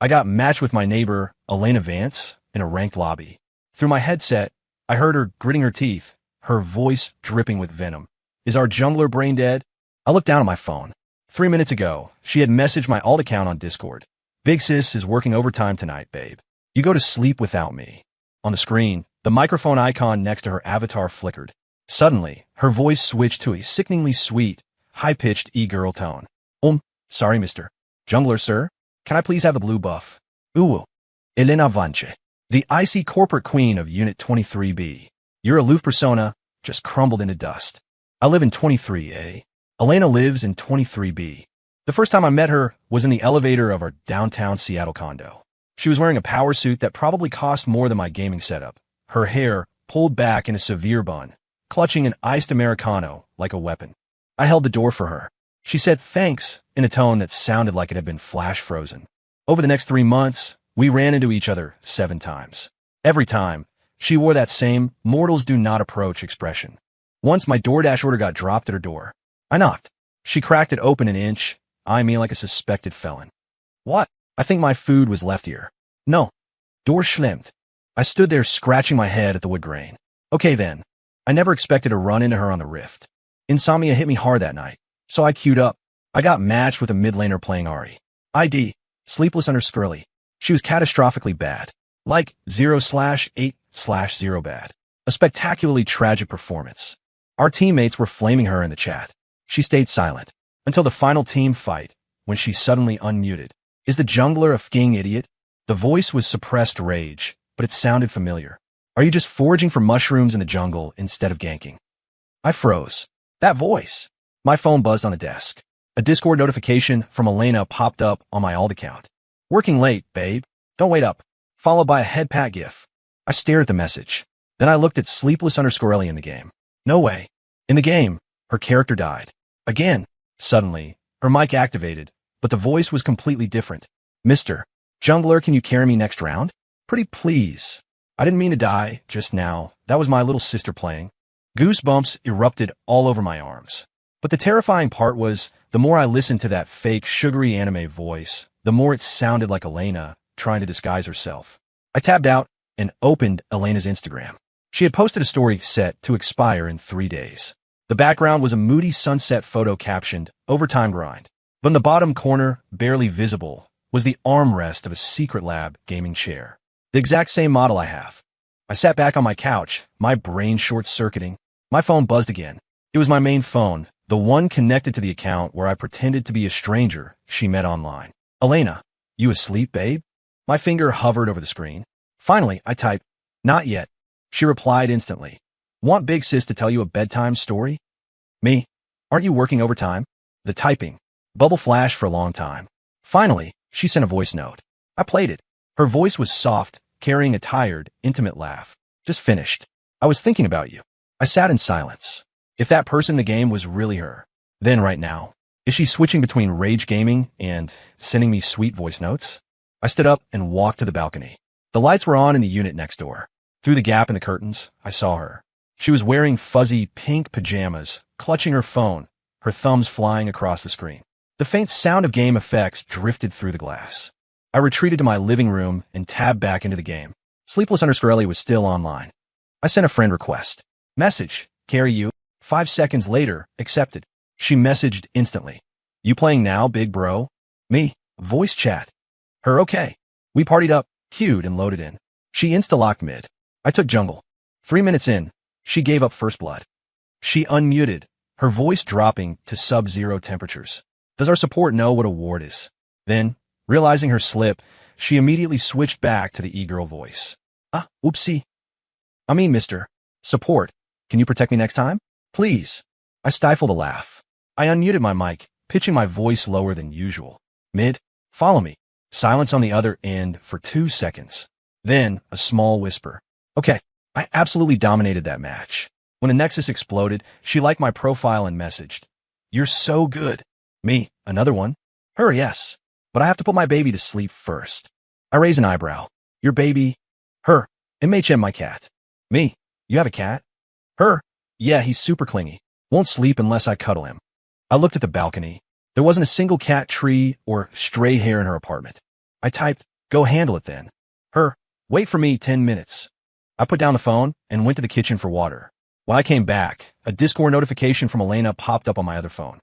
I got matched with my neighbor, Elena Vance, in a ranked lobby. Through my headset, I heard her gritting her teeth, her voice dripping with venom. Is our jungler brain dead? I looked down at my phone. 3 minutes ago, she had messaged my alt account on Discord. Big sis is working overtime tonight, babe. You go to sleep without me. On the screen, the microphone icon next to her avatar flickered. Suddenly, her voice switched to a sickeningly sweet, high-pitched e-girl tone. Sorry, Mr. Jungler, sir. Can I please have the blue buff? Ooh. Elena Vance, the icy corporate queen of Unit 23B. Your aloof persona just crumbled into dust. I live in 23A. Elena lives in 23B. The first time I met her was in the elevator of our downtown Seattle condo. She was wearing a power suit that probably cost more than my gaming setup. Her hair pulled back in a severe bun, clutching an iced Americano like a weapon. I held the door for her. She said thanks in a tone that sounded like it had been flash frozen. Over the next 3 months, we ran into each other 7 times. Every time, she wore that same mortals do not approach expression. Once my DoorDash order got dropped at her door. I knocked. She cracked it open an inch, eyeing me like a suspected felon. What? I think my food was left here. No. Door schlimmt. I stood there scratching my head at the wood grain. Okay then. I never expected to run into her on the Rift. Insomnia hit me hard that night, so I queued up. I got matched with a mid laner playing Ari. ID, sleepless under Skirly. She was catastrophically bad. Like 0/8/0 bad. A spectacularly tragic performance. Our teammates were flaming her in the chat. She stayed silent until the final team fight, when she suddenly unmuted. Is the jungler a f***ing idiot? The voice was suppressed rage, but it sounded familiar. Are you just foraging for mushrooms in the jungle instead of ganking? I froze. That voice. My phone buzzed on the desk. A Discord notification from Elena popped up on my alt account. Working late, babe. Don't wait up. Followed by a head pat gif. I stared at the message. Then I looked at sleepless_Ellie in the game. No way. In the game, her character died. Again. Suddenly, her mic activated, but the voice was completely different. Mr. Jungler, can you carry me next round? Pretty please. I didn't mean to die just now. That was my little sister playing. Goosebumps erupted all over my arms. But the terrifying part was, the more I listened to that fake, sugary anime voice, the more it sounded like Elena trying to disguise herself. I tabbed out and opened Elena's Instagram. She had posted a story set to expire in 3 days. The background was a moody sunset photo captioned, "Overtime grind." But in the bottom corner, barely visible, was the armrest of a Secret Lab gaming chair. The exact same model I have. I sat back on my couch, my brain short-circuiting. My phone buzzed again. It was my main phone, the one connected to the account where I pretended to be a stranger she met online. Elena, you asleep, babe? My finger hovered over the screen. Finally, I typed, "Not yet." She replied instantly. "Want Big Sis to tell you a bedtime story?" Me? Aren't you working overtime? The typing. Bubble flashed for a long time. Finally, she sent a voice note. I played it. Her voice was soft, carrying a tired, intimate laugh. Just finished. I was thinking about you. I sat in silence. If that person in the game was really her, then right now, is she switching between rage gaming and sending me sweet voice notes? I stood up and walked to the balcony. The lights were on in the unit next door. Through the gap in the curtains, I saw her. She was wearing fuzzy pink pajamas, clutching her phone, her thumbs flying across the screen. The faint sound of game effects drifted through the glass. I retreated to my living room and tabbed back into the game. Sleepless_Ellie was still online. I sent a friend request. Message, carry you. 5 seconds later, accepted. She messaged instantly. You playing now, big bro? Me, voice chat. Her okay. We partied up, queued and loaded in. She insta-locked mid. I took jungle. 3 minutes in, she gave up first blood. She unmuted, her voice dropping to sub-zero temperatures. Does our support know what a ward is? Then, realizing her slip, she immediately switched back to the e-girl voice. Oopsie. I mean, Mr. Support, can you protect me next time? Please. I stifled a laugh. I unmuted my mic, pitching my voice lower than usual. Mid, follow me. Silence on the other end for 2 seconds. Then, a small whisper. Okay, I absolutely dominated that match. When the Nexus exploded, she liked my profile and messaged. You're so good. Me, another one. Her, yes. But I have to put my baby to sleep first. I raise an eyebrow. Your baby? Her. MHM, my cat. Me. You have a cat? Her. Yeah, he's super clingy. Won't sleep unless I cuddle him. I looked at the balcony. There wasn't a single cat, tree, or stray hair in her apartment. I typed, Go handle it then. Her, wait for me 10 minutes. I put down the phone and went to the kitchen for water. When I came back, a Discord notification from Elena popped up on my other phone.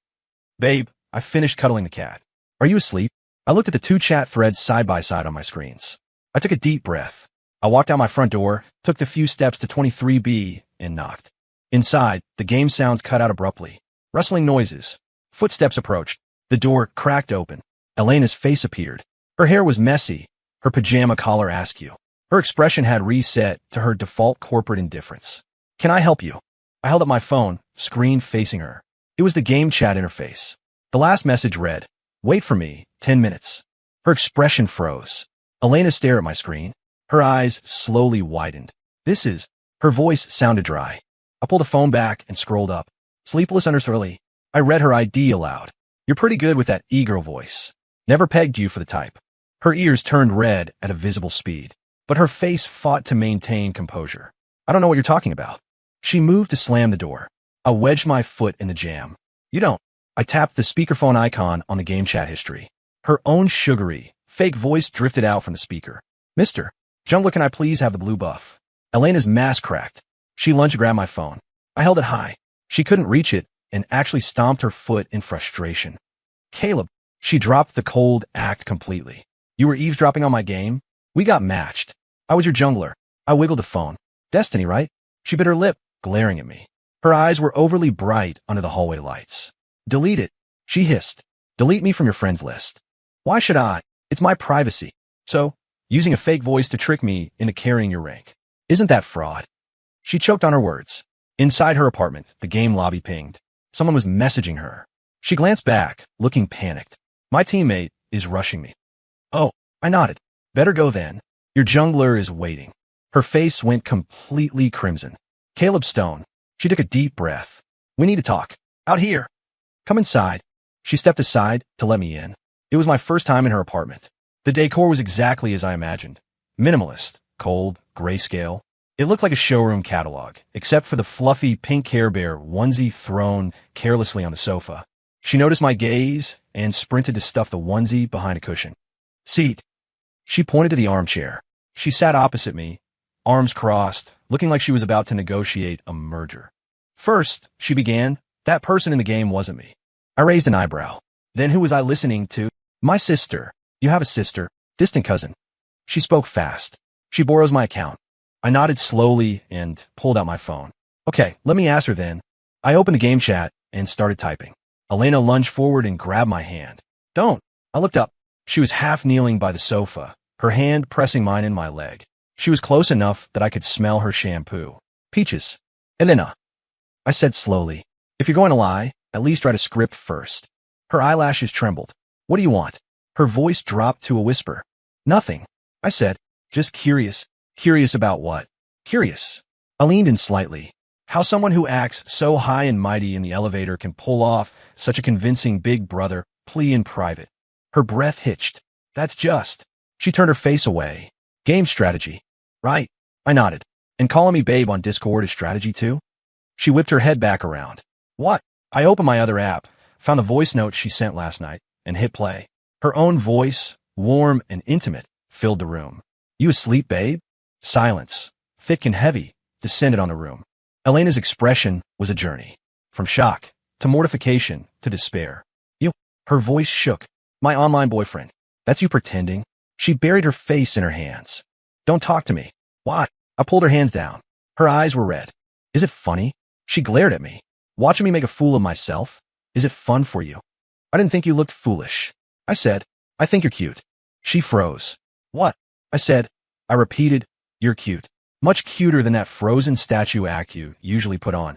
Babe, I finished cuddling the cat. Are you asleep? I looked at the two chat threads side by side on my screens. I took a deep breath. I walked out my front door, took the few steps to 23B, and knocked. Inside, the game sounds cut out abruptly. Rustling noises. Footsteps approached. The door cracked open. Elena's face appeared. Her hair was messy, her pajama collar askew. Her expression had reset to her default corporate indifference. Can I help you? I held up my phone, screen facing her. It was the game chat interface. The last message read, wait for me, 10 minutes. Her expression froze. Elena stared at my screen. Her eyes slowly widened. Her voice sounded dry. I pulled the phone back and scrolled up. Sleepless early. I read her ID aloud. You're pretty good with that e-girl voice. Never pegged you for the type. Her ears turned red at a visible speed, but her face fought to maintain composure. I don't know what you're talking about. She moved to slam the door. I wedged my foot in the jam. You don't. I tapped the speakerphone icon on the game chat history. Her own sugary, fake voice drifted out from the speaker. Mr. Jungler, can I please have the blue buff? Elena's mask cracked. She lunged to grab my phone. I held it high. She couldn't reach it and actually stomped her foot in frustration. Caleb. She dropped the cold act completely. You were eavesdropping on my game? We got matched. I was your jungler. I wiggled the phone. Destiny, right? She bit her lip, glaring at me. Her eyes were overly bright under the hallway lights. Delete it, she hissed. Delete me from your friends list. Why should I? It's my privacy. So, using a fake voice to trick me into carrying your rank. Isn't that fraud? She choked on her words. Inside her apartment, the game lobby pinged. Someone was messaging her. She glanced back, looking panicked. My teammate is rushing me. Oh, I nodded. Better go then. Your jungler is waiting. Her face went completely crimson. Caleb Stone. She took a deep breath. We need to talk. Out here. Come inside. She stepped aside to let me in. It was my first time in her apartment. The decor was exactly as I imagined. Minimalist, cold, grayscale. It looked like a showroom catalog, except for the fluffy pink Care Bear onesie thrown carelessly on the sofa. She noticed my gaze and sprinted to stuff the onesie behind a cushion. Seat. She pointed to the armchair. She sat opposite me, arms crossed, looking like she was about to negotiate a merger. First, she began, that person in the game wasn't me. I raised an eyebrow. Then who was I listening to? My sister. You have a sister, distant cousin. She spoke fast. She borrows my account. I nodded slowly and pulled out my phone. Okay, let me ask her then. I opened the game chat and started typing. Elena lunged forward and grabbed my hand. Don't. I looked up. She was half kneeling by the sofa, her hand pressing mine in my leg. She was close enough that I could smell her shampoo. Peaches. Elena. I said slowly. If you're going to lie, at least write a script first. Her eyelashes trembled. What do you want? Her voice dropped to a whisper. Nothing. I said. Just curious. Curious about what? Curious. I leaned in slightly. How someone who acts so high and mighty in the elevator can pull off such a convincing big brother plea in private. Her breath hitched. That's just. She turned her face away. Game strategy. Right. I nodded. And calling me babe on Discord is strategy too? She whipped her head back around. What? I opened my other app, found the voice note she sent last night, and hit play. Her own voice, warm and intimate, filled the room. You asleep, babe? Silence, thick and heavy, descended on the room. Elena's expression was a journey. From shock, to mortification, to despair. You. Her voice shook. My online boyfriend. That's you pretending? She buried her face in her hands. Don't talk to me. Why? I pulled her hands down. Her eyes were red. Is it funny? She glared at me. Watching me make a fool of myself? Is it fun for you? I didn't think you looked foolish. I said, I think you're cute. She froze. What? I said. I repeated, you're cute. Much cuter than that frozen statue act you usually put on.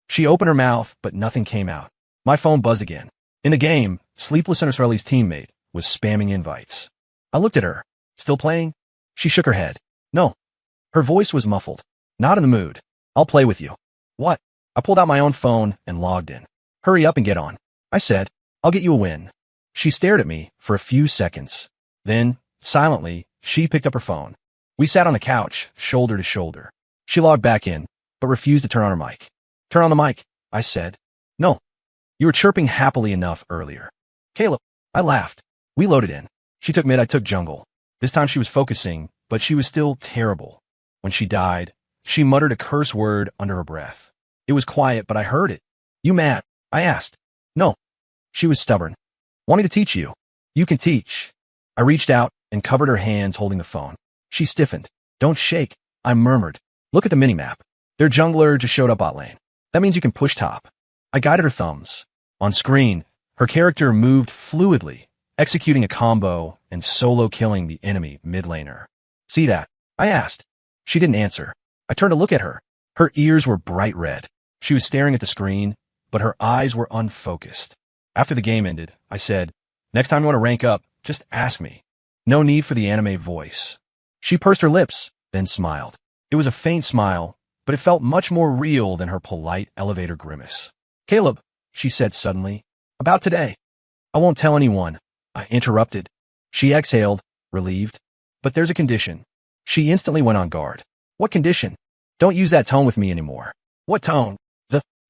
She opened her mouth, but nothing came out. My phone buzzed again. In the game, Sleepless Early's teammate was spamming invites. I looked at her. Still playing? She shook her head. No. Her voice was muffled. Not in the mood. I'll play with you. What? I pulled out my own phone and logged in. Hurry up and get on. I said, I'll get you a win. She stared at me for a few seconds. Then, silently, she picked up her phone. We sat on the couch, shoulder to shoulder. She logged back in, but refused to turn on her mic. Turn on the mic, I said. No. You were chirping happily enough earlier. Caleb. I laughed. We loaded in. She took mid, I took jungle. This time she was focusing, but she was still terrible. When she died, she muttered a curse word under her breath. It was quiet, but I heard it. You mad? I asked. No. She was stubborn. Want me to teach you? You can teach. I reached out and covered her hands holding the phone. She stiffened. Don't shake, I murmured. Look at the minimap. Their jungler just showed up bot lane. That means you can push top. I guided her thumbs. On screen, her character moved fluidly, executing a combo and solo killing the enemy mid laner. See that? I asked. She didn't answer. I turned to look at her. Her ears were bright red. She was staring at the screen, but her eyes were unfocused. After the game ended, I said, next time you want to rank up, just ask me. No need for the anime voice. She pursed her lips, then smiled. It was a faint smile, but it felt much more real than her polite elevator grimace. Caleb, she said suddenly, about today. I won't tell anyone. I interrupted. She exhaled, relieved. But there's a condition. She instantly went on guard. What condition? Don't use that tone with me anymore. What tone?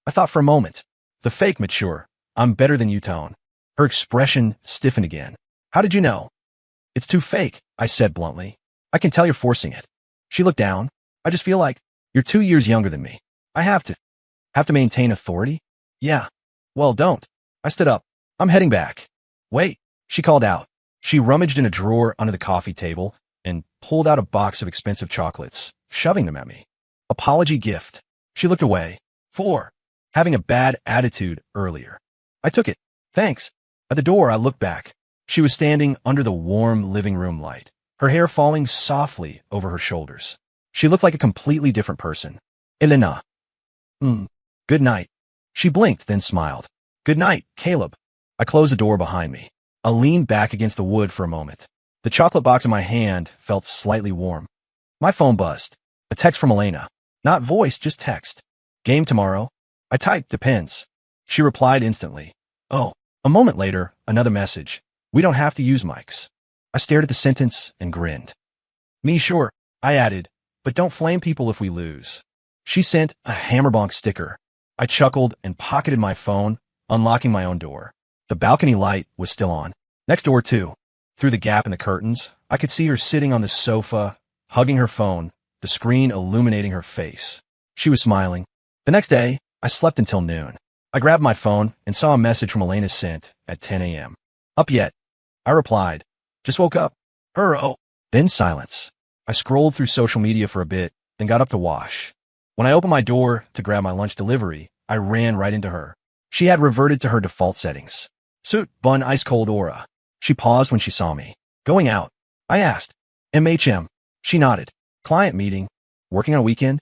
I thought for a moment. The fake mature, I'm better than you tone. Her expression stiffened again. How did you know? It's too fake, I said bluntly. I can tell you're forcing it. She looked down. I just feel like you're 2 years younger than me. I have to maintain authority? Yeah. Well, don't. I stood up. I'm heading back. Wait, she called out. She rummaged in a drawer under the coffee table and pulled out a box of expensive chocolates, shoving them at me. Apology gift. She looked away. 4. Having a bad attitude earlier. I took it. Thanks. At the door, I looked back. She was standing under the warm living room light, her hair falling softly over her shoulders. She looked like a completely different person. Elena. Good night. She blinked, then smiled. Good night, Caleb. I closed the door behind me. I leaned back against the wood for a moment. The chocolate box in my hand felt slightly warm. My phone buzzed. A text from Elena. Not voice, just text. Game tomorrow? I typed, depends. She replied instantly. Oh. A moment later, another message. We don't have to use mics. I stared at the sentence and grinned. Me sure, I added, but don't flame people if we lose. She sent a hammerbonk sticker. I chuckled and pocketed my phone, unlocking my own door. The balcony light was still on. Next door, too. Through the gap in the curtains, I could see her sitting on the sofa, hugging her phone, the screen illuminating her face. She was smiling. The next day, I slept until noon. I grabbed my phone and saw a message from Elena sent at 10 a.m. Up yet? I replied. Just woke up. Oh. Then silence. I scrolled through social media for a bit, then got up to wash. When I opened my door to grab my lunch delivery, I ran right into her. She had reverted to her default settings. Suit, bun, ice cold aura. She paused when she saw me. Going out? I asked. MHM. She nodded. Client meeting. Working on a weekend?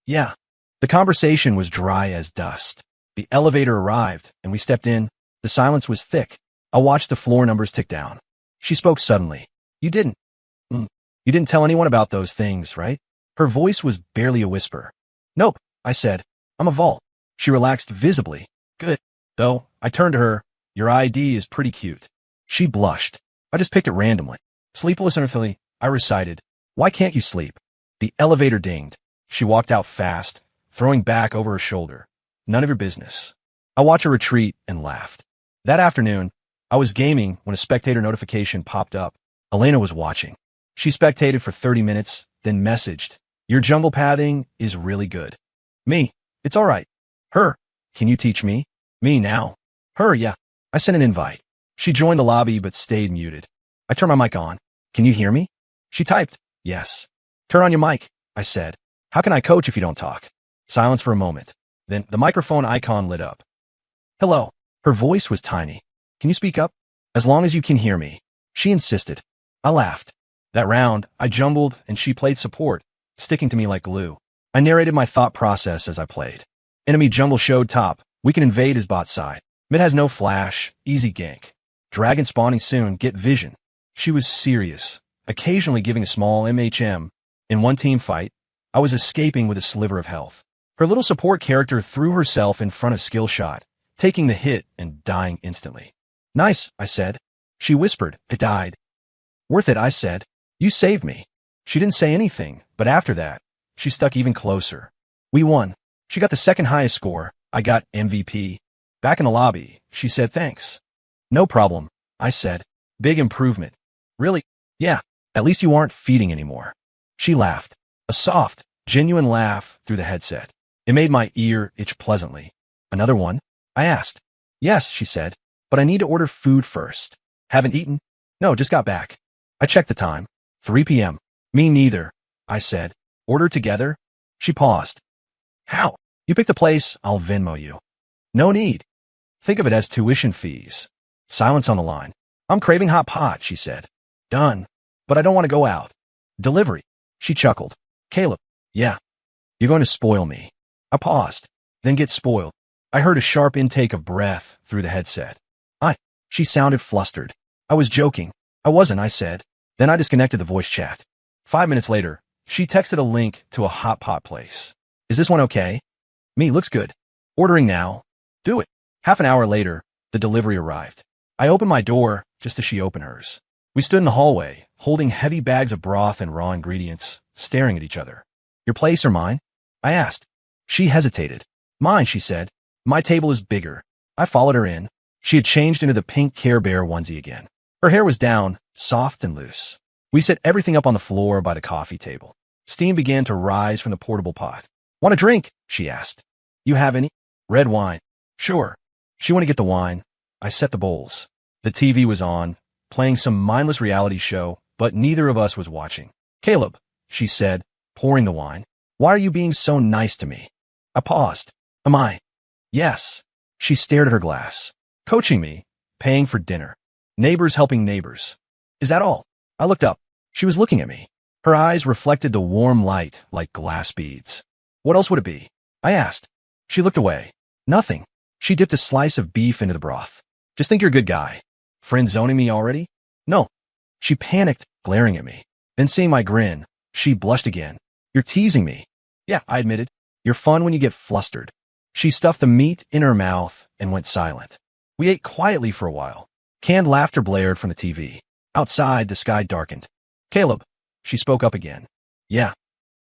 Yeah. The conversation was dry as dust. The elevator arrived, and we stepped in. The silence was thick. I watched the floor numbers tick down. She spoke suddenly. You didn't tell anyone about those things, right? Her voice was barely a whisper. Nope, I said. I'm a vault. She relaxed visibly. Good. Though, I turned to her. Your ID is pretty cute. She blushed. I just picked it randomly. Sleepless and Philly, I recited. Why can't you sleep? The elevator dinged. She walked out fast, throwing back over her shoulder. None of your business. I watched her retreat and laughed. That afternoon, I was gaming when a spectator notification popped up. Elena was watching. She spectated for 30 minutes, then messaged. Your jungle pathing is really good. Me, it's all right. Her, can you teach me? Me now. Her, yeah. I sent an invite. She joined the lobby but stayed muted. I turned my mic on. Can you hear me? She typed, yes. Turn on your mic, I said. How can I coach if you don't talk? Silence for a moment. Then the microphone icon lit up. Hello. Her voice was tiny. Can you speak up? As long as you can hear me. She insisted. I laughed. That round, I jumbled and she played support, sticking to me like glue. I narrated my thought process as I played. Enemy jungle showed top. We can invade his bot side. Mid has no flash. Easy gank. Dragon spawning soon. Get vision. She was serious, occasionally giving a small MHM. In one team fight, I was escaping with a sliver of health. Her little support character threw herself in front of skill shot, taking the hit and dying instantly. Nice, I said. She whispered, it died. Worth it, I said. You saved me. She didn't say anything, but after that, she stuck even closer. We won. She got the second highest score. I got MVP. Back in the lobby, she said thanks. No problem, I said. Big improvement. Really? Yeah. At least you aren't feeding anymore. She laughed. A soft, genuine laugh through the headset. It made my ear itch pleasantly. Another one? I asked. Yes, she said, but I need to order food first. Haven't eaten? No, just got back. I checked the time. 3 p.m. Me neither, I said. Order together? She paused. How? You pick the place, I'll Venmo you. No need. Think of it as tuition fees. Silence on the line. I'm craving hot pot, she said. Done. But I don't want to go out. Delivery. She chuckled. Caleb. Yeah. You're going to spoil me. I paused. Then get spoiled. I heard a sharp intake of breath through the headset. She sounded flustered. I was joking. I wasn't, I said. Then I disconnected the voice chat. 5 minutes later, she texted a link to a hot pot place. Is this one okay? Me, looks good. Ordering now. Do it. Half an hour later, the delivery arrived. I opened my door just as she opened hers. We stood in the hallway, holding heavy bags of broth and raw ingredients, staring at each other. Your place or mine? I asked. She hesitated. Mine, she said. My table is bigger. I followed her in. She had changed into the pink Care Bear onesie again. Her hair was down, soft and loose. We set everything up on the floor by the coffee table. Steam began to rise from the portable pot. Want a drink? She asked. You have any? Red wine. Sure. She went to get the wine. I set the bowls. The TV was on, playing some mindless reality show, but neither of us was watching. Caleb, she said, pouring the wine. Why are you being so nice to me? I paused. Am I? Yes. She stared at her glass. Coaching me, paying for dinner. Neighbors helping neighbors. Is that all? I looked up. She was looking at me. Her eyes reflected the warm light like glass beads. What else would it be? I asked. She looked away. Nothing. She dipped a slice of beef into the broth. Just think you're a good guy. Friend zoning me already? No. She panicked, glaring at me. Then seeing my grin, she blushed again. You're teasing me. Yeah, I admitted. You're fun when you get flustered. She stuffed the meat in her mouth and went silent. We ate quietly for a while. Canned laughter blared from the TV. Outside, the sky darkened. Caleb, she spoke up again. Yeah.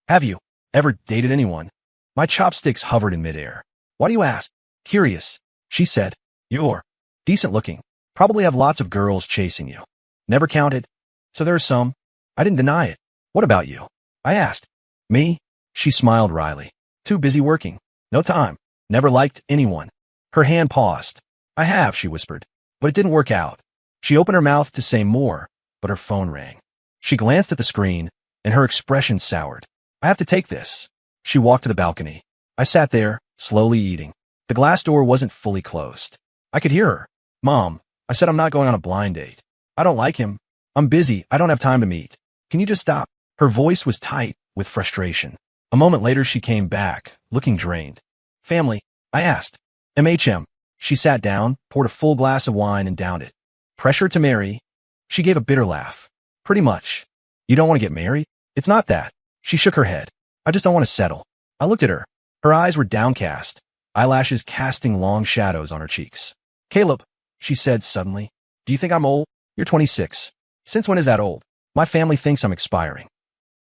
Have you ever dated anyone? My chopsticks hovered in midair. Why do you ask? Curious. She said. You're decent looking. Probably have lots of girls chasing you. Never counted. So there are some. I didn't deny it. What about you? I asked. Me? She smiled wryly. Too busy working. No time. Never liked anyone. Her hand paused. I have, she whispered. But it didn't work out. She opened her mouth to say more, but her phone rang. She glanced at the screen, and her expression soured. I have to take this. She walked to the balcony. I sat there, slowly eating. The glass door wasn't fully closed. I could hear her. Mom, I said I'm not going on a blind date. I don't like him. I'm busy. I don't have time to meet. Can you just stop? Her voice was tight with frustration. A moment later, she came back, looking drained. Family? I asked. MHM. She sat down, poured a full glass of wine, and downed it. Pressure to marry? She gave a bitter laugh. Pretty much. You don't want to get married? It's not that. She shook her head. I just don't want to settle. I looked at her. Her eyes were downcast, eyelashes casting long shadows on her cheeks. Caleb, she said suddenly, do you think I'm old? You're 26. Since when is that old? My family thinks I'm expiring.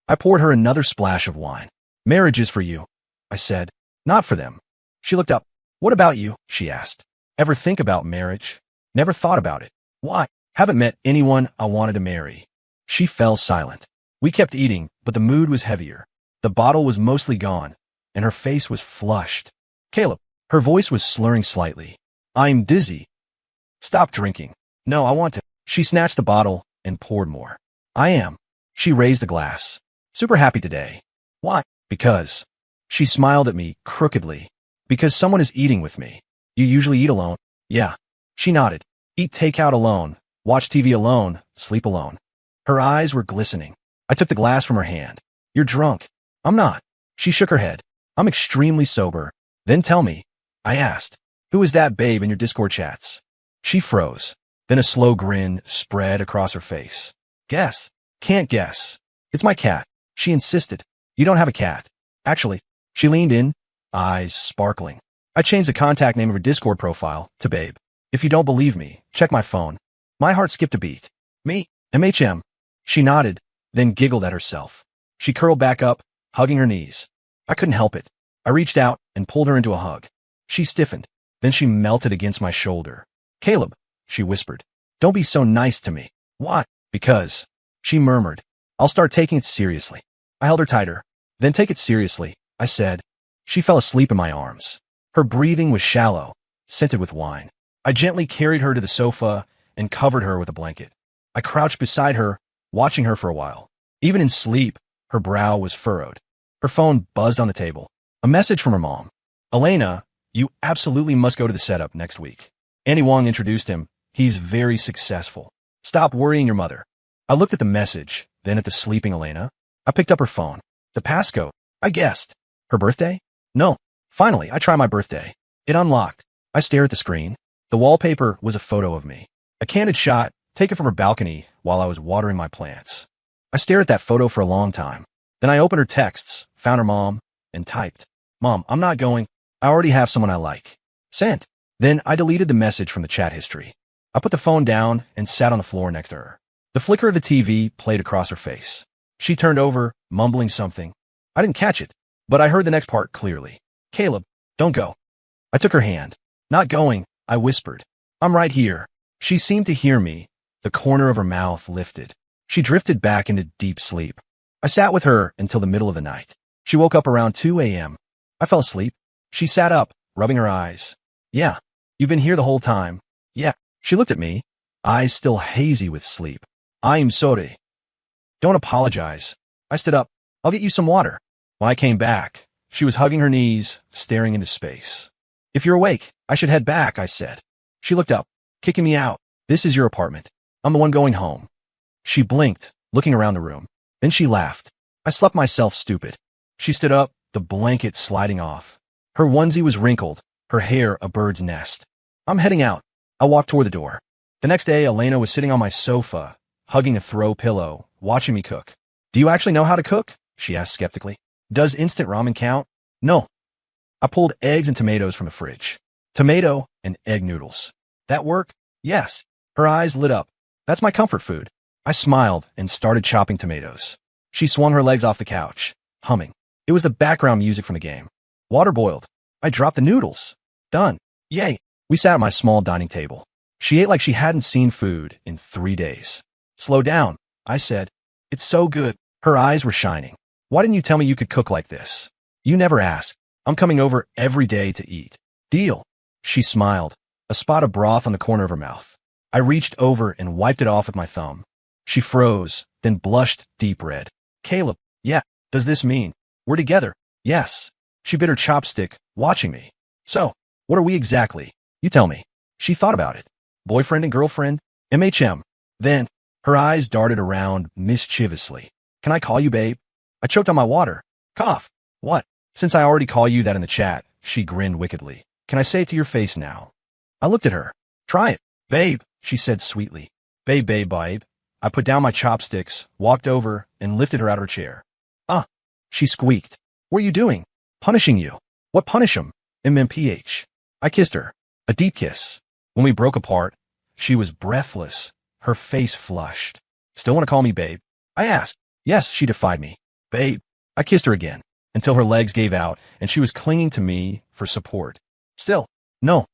I poured her another splash of wine. Marriage is for you, I said. Not for them. She looked up. What about you? She asked. Ever think about marriage? Never thought about it. Why? Haven't met anyone I wanted to marry. She fell silent. We kept eating, but the mood was heavier. The bottle was mostly gone, and her face was flushed. Caleb, her voice was slurring slightly. I'm dizzy. Stop drinking. No, I want to. She snatched the bottle and poured more. I am. She raised the glass. Super happy today. Why? Because. She smiled at me crookedly. Because someone is eating with me. You usually eat alone? Yeah. She nodded. Eat takeout alone, watch TV alone, sleep alone. Her eyes were glistening. I took the glass from her hand. You're drunk. I'm not. She shook her head. I'm extremely sober. Then tell me. I asked. Who is that babe in your Discord chats? She froze. Then a slow grin spread across her face. Guess. Can't guess. It's my cat. She insisted. You don't have a cat. Actually. She leaned in, eyes sparkling. I changed the contact name of her Discord profile to Babe. If you don't believe me, check my phone. My heart skipped a beat. Me, MHM. She nodded, then giggled at herself. She curled back up, hugging her knees. I couldn't help it. I reached out and pulled her into a hug. She stiffened. Then she melted against my shoulder. Caleb, she whispered. Don't be so nice to me. Why? Because. She murmured. I'll start taking it seriously. I held her tighter. Then take it seriously, I said. She fell asleep in my arms. Her breathing was shallow, scented with wine. I gently carried her to the sofa and covered her with a blanket. I crouched beside her, watching her for a while. Even in sleep, her brow was furrowed. Her phone buzzed on the table. A message from her mom. Elena, you absolutely must go to the setup next week. Annie Wong introduced him. He's very successful. Stop worrying your mother. I looked at the message, then at the sleeping Elena. I picked up her phone. The passcode. I guessed. Her birthday? No. Finally, I try my birthday. It unlocked. I stare at the screen. The wallpaper was a photo of me. A candid shot, taken from her balcony while I was watering my plants. I stared at that photo for a long time. Then I opened her texts, found her mom, and typed, Mom, I'm not going. I already have someone I like. Sent. Then I deleted the message from the chat history. I put the phone down and sat on the floor next to her. The flicker of the TV played across her face. She turned over, mumbling something. I didn't catch it, but I heard the next part clearly. Caleb, don't go. I took her hand. Not going, I whispered. I'm right here. She seemed to hear me. The corner of her mouth lifted. She drifted back into deep sleep. I sat with her until the middle of the night. She woke up around 2 a.m. I fell asleep. She sat up, rubbing her eyes. Yeah, you've been here the whole time. Yeah. She looked at me, eyes still hazy with sleep. I'm sorry. Don't apologize. I stood up. I'll get you some water. When I came back, she was hugging her knees, staring into space. If you're awake, I should head back, I said. She looked up, kicking me out. This is your apartment. I'm the one going home. She blinked, looking around the room. Then she laughed. I slept myself stupid. She stood up, the blanket sliding off. Her onesie was wrinkled, her hair a bird's nest. I'm heading out. I walked toward the door. The next day, Elena was sitting on my sofa, hugging a throw pillow, watching me cook. Do you actually know how to cook? She asked skeptically. Does instant ramen count? No. I pulled eggs and tomatoes from the fridge. Tomato and egg noodles. That work? Yes. Her eyes lit up. That's my comfort food. I smiled and started chopping tomatoes. She swung her legs off the couch, humming. It was the background music from the game. Water boiled. I dropped the noodles. Done. Yay. We sat at my small dining table. She ate like she hadn't seen food in 3 days. Slow down, I said. It's so good. Her eyes were shining. Why didn't you tell me you could cook like this? You never asked. I'm coming over every day to eat. Deal. She smiled, a spot of broth on the corner of her mouth. I reached over and wiped it off with my thumb. She froze, then blushed deep red. Caleb, yeah, does this mean we're together? Yes. She bit her chopstick, watching me. So, what are we exactly? You tell me. She thought about it. Boyfriend and girlfriend? MHM. Then, her eyes darted around mischievously. Can I call you babe? I choked on my water. Cough. What? Since I already call you that in the chat, she grinned wickedly. Can I say it to your face now? I looked at her. Try it. Babe, she said sweetly. Babe, babe, babe. I put down my chopsticks, walked over, and lifted her out of her chair. She squeaked. What are you doing? Punishing you. What punish him? MMPH. I kissed her. A deep kiss. When we broke apart, she was breathless, her face flushed. Still want to call me babe? I asked. Yes, she defied me. Babe. I kissed her again, until her legs gave out and she was clinging to me for support. Still, no.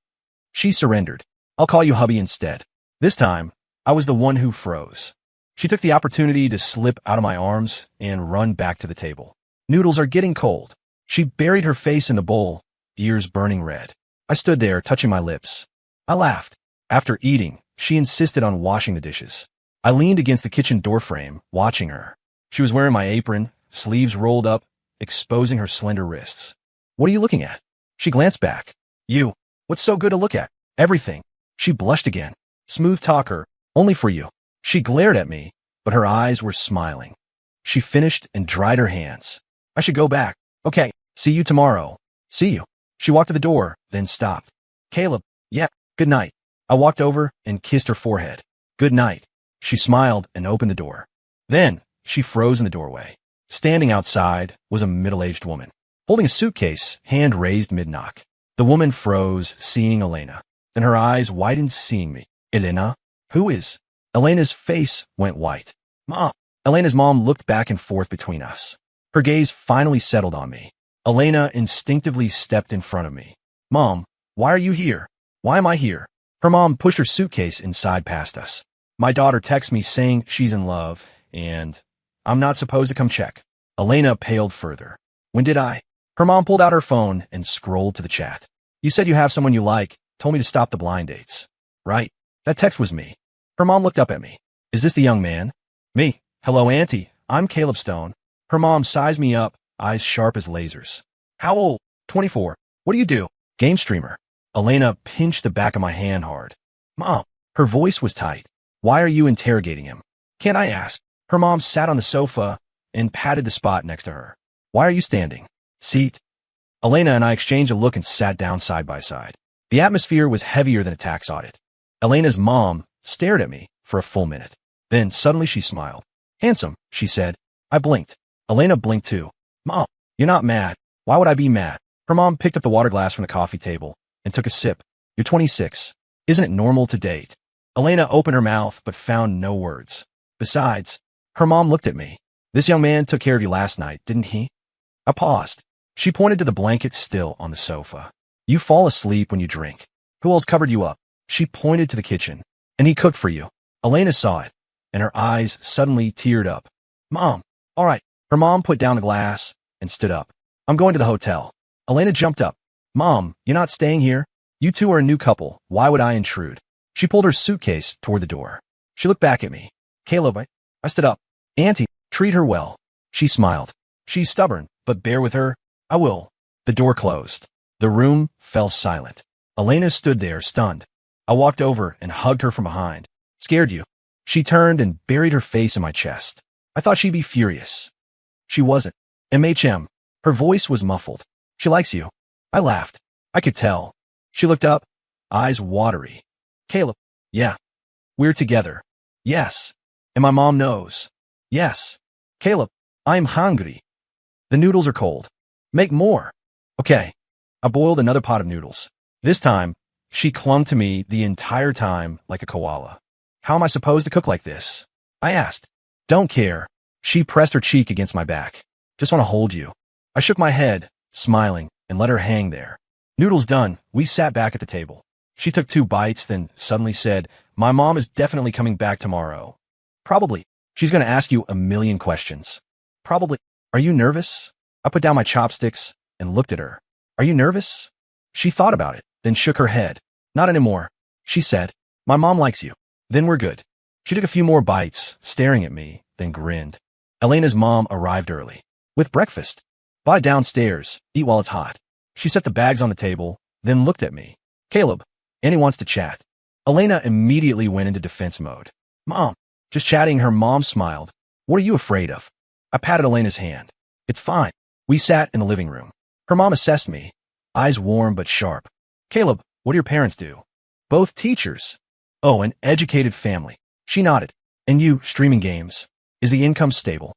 She surrendered. I'll call you hubby instead. This time, I was the one who froze. She took the opportunity to slip out of my arms and run back to the table. Noodles are getting cold. She buried her face in the bowl, ears burning red. I stood there, touching my lips. I laughed. After eating, she insisted on washing the dishes. I leaned against the kitchen doorframe, watching her. She was wearing my apron, sleeves rolled up, exposing her slender wrists. What are you looking at? She glanced back. You. What's so good to look at? Everything. She blushed again. Smooth talker, only for you. She glared at me, but her eyes were smiling. She finished and dried her hands. I should go back. Okay, see you tomorrow. See you. She walked to the door, then stopped. Caleb, yeah, good night. I walked over and kissed her forehead. Good night. She smiled and opened the door. Then, she froze in the doorway. Standing outside was a middle-aged woman, holding a suitcase, hand raised mid-knock. The woman froze, seeing Elena. Then her eyes widened, seeing me. Elena? Who is? Elena's face went white. Mom. Elena's mom looked back and forth between us. Her gaze finally settled on me. Elena instinctively stepped in front of me. Mom, why are you here? Why am I here? Her mom pushed her suitcase inside past us. My daughter texts me saying she's in love, and I'm not supposed to come check. Elena paled further. When did I? Her mom pulled out her phone and scrolled to the chat. You said you have someone you like, told me to stop the blind dates. Right? That text was me. Her mom looked up at me. Is this the young man? Me. Hello, Auntie. I'm Caleb Stone. Her mom sized me up, eyes sharp as lasers. How old? 24. What do you do? Game streamer. Elena pinched the back of my hand hard. Mom. Her voice was tight. Why are you interrogating him? Can't I ask? Her mom sat on the sofa and patted the spot next to her. Why are you standing? Seat. Elena and I exchanged a look and sat down side by side. The atmosphere was heavier than a tax audit. Elena's mom stared at me for a full minute. Then suddenly she smiled. Handsome, she said. I blinked. Elena blinked too. Mom, you're not mad. Why would I be mad? Her mom picked up the water glass from the coffee table and took a sip. You're 26. Isn't it normal to date? Elena opened her mouth but found no words. Besides, her mom looked at me. This young man took care of you last night, didn't he? I paused. She pointed to the blanket still on the sofa. You fall asleep when you drink. Who else covered you up? She pointed to the kitchen. And he cooked for you. Elena saw it, and her eyes suddenly teared up. Mom, all right. Her mom put down the glass and stood up. I'm going to the hotel. Elena jumped up. Mom, you're not staying here? You two are a new couple. Why would I intrude? She pulled her suitcase toward the door. She looked back at me. Caleb, I stood up. Auntie, treat her well. She smiled. She's stubborn, but bear with her. I will. The door closed. The room fell silent. Elena stood there, stunned. I walked over and hugged her from behind. Scared you? She turned and buried her face in my chest. I thought she'd be furious. She wasn't. MHM. Her voice was muffled. She likes you. I laughed. I could tell. She looked up, eyes watery. Caleb. Yeah. We're together. Yes. And my mom knows. Yes. Caleb. I'm hungry. The noodles are cold. Make more. Okay. I boiled another pot of noodles. This time, she clung to me the entire time like a koala. How am I supposed to cook like this? I asked. Don't care. She pressed her cheek against my back. Just want to hold you. I shook my head, smiling, and let her hang there. Noodles done, we sat back at the table. She took 2 bites, then suddenly said, My mom is definitely coming back tomorrow. Probably. She's going to ask you a million questions. Probably. Are you nervous? I put down my chopsticks and looked at her. Are you nervous? She thought about it, then shook her head. Not anymore. She said, My mom likes you. Then we're good. She took a few more bites, staring at me, then grinned. Elena's mom arrived early. With breakfast. Buy downstairs, eat while it's hot. She set the bags on the table, then looked at me. Caleb, Annie wants to chat. Elena immediately went into defense mode. Mom, just chatting. Her mom smiled. What are you afraid of? I patted Elena's hand. It's fine. We sat in the living room. Her mom assessed me, eyes warm but sharp. Caleb, what do your parents do? Both teachers. Oh, an educated family. She nodded. And you, streaming games. Is the income stable?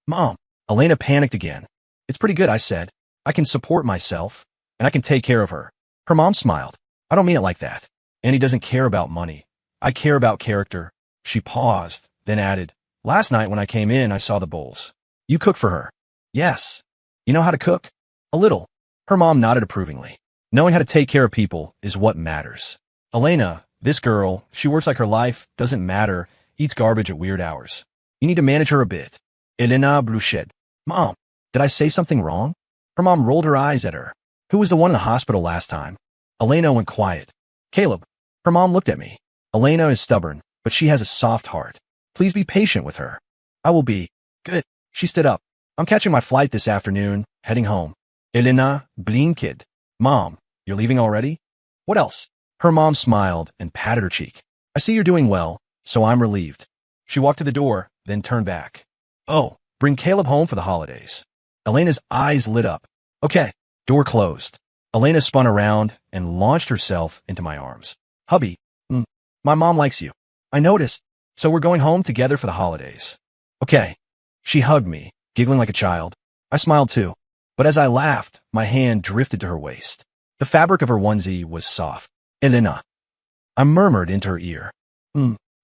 Mom, Elena panicked again. It's pretty good, I said. I can support myself, and I can take care of her. Her mom smiled. I don't mean it like that. Annie doesn't care about money. I care about character. She paused, then added, Last night when I came in, I saw the bowls. You cook for her? Yes. You know how to cook? A little. Her mom nodded approvingly. Knowing how to take care of people is what matters. Elena, this girl, she works like her life doesn't matter, eats garbage at weird hours. You need to manage her a bit. Elena Bruchet. Mom, did I say something wrong? Her mom rolled her eyes at her. Who was the one in the hospital last time? Elena went quiet. Caleb. Her mom looked at me. Elena is stubborn, but she has a soft heart. Please be patient with her. I will be. Good. She stood up. I'm catching my flight this afternoon, heading home. Elena blinked. Mom, you're leaving already? What else? Her mom smiled and patted her cheek. I see you're doing well, so I'm relieved. She walked to the door, then turned back. Oh, bring Caleb home for the holidays. Elena's eyes lit up. Okay. Door closed. Elena spun around and launched herself into my arms. Hubby, my mom likes you. I noticed. So we're going home together for the holidays. Okay. She hugged me, giggling like a child. I smiled too. But as I laughed, my hand drifted to her waist. The fabric of her onesie was soft. Elena. I murmured into her ear.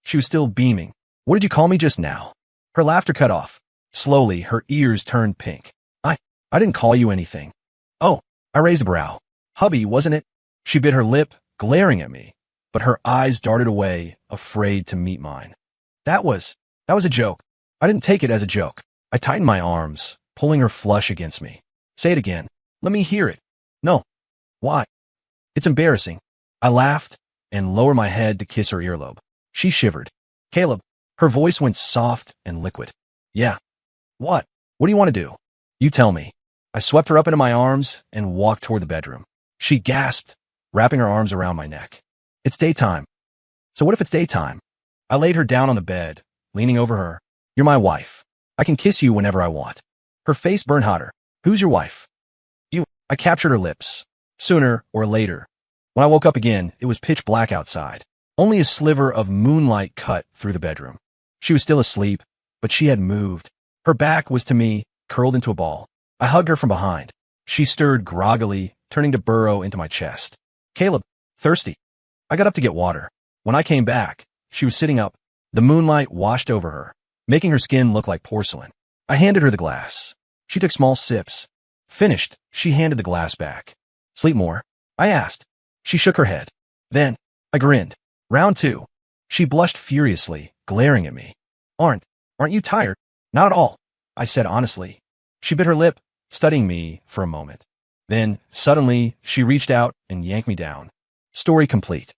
She was still beaming. What did you call me just now? Her laughter cut off. Slowly, her ears turned pink. I didn't call you anything. Oh, I raised a brow. Hubby, wasn't it? She bit her lip, glaring at me, but her eyes darted away, afraid to meet mine. That was a joke. I didn't take it as a joke. I tightened my arms, pulling her flush against me. Say it again. Let me hear it. No. Why? It's embarrassing. I laughed and lowered my head to kiss her earlobe. She shivered. Caleb. Her voice went soft and liquid. Yeah. What? What do you want to do? You tell me. I swept her up into my arms and walked toward the bedroom. She gasped, wrapping her arms around my neck. It's daytime. So what if it's daytime? I laid her down on the bed, leaning over her. You're my wife. I can kiss you whenever I want. Her face burned hotter. Who's your wife? You. I captured her lips. Sooner or later. When I woke up again, it was pitch black outside. Only a sliver of moonlight cut through the bedroom. She was still asleep, but she had moved. Her back was to me, curled into a ball. I hugged her from behind. She stirred groggily, turning to burrow into my chest. Caleb, thirsty. I got up to get water. When I came back, she was sitting up. The moonlight washed over her, making her skin look like porcelain. I handed her the glass. She took small sips. Finished, she handed the glass back. Sleep more? I asked. She shook her head. Then, I grinned. Round two. She blushed furiously, glaring at me. Aren't you tired? Not at all, I said honestly. She bit her lip, studying me for a moment. Then, suddenly, she reached out and yanked me down. Story complete.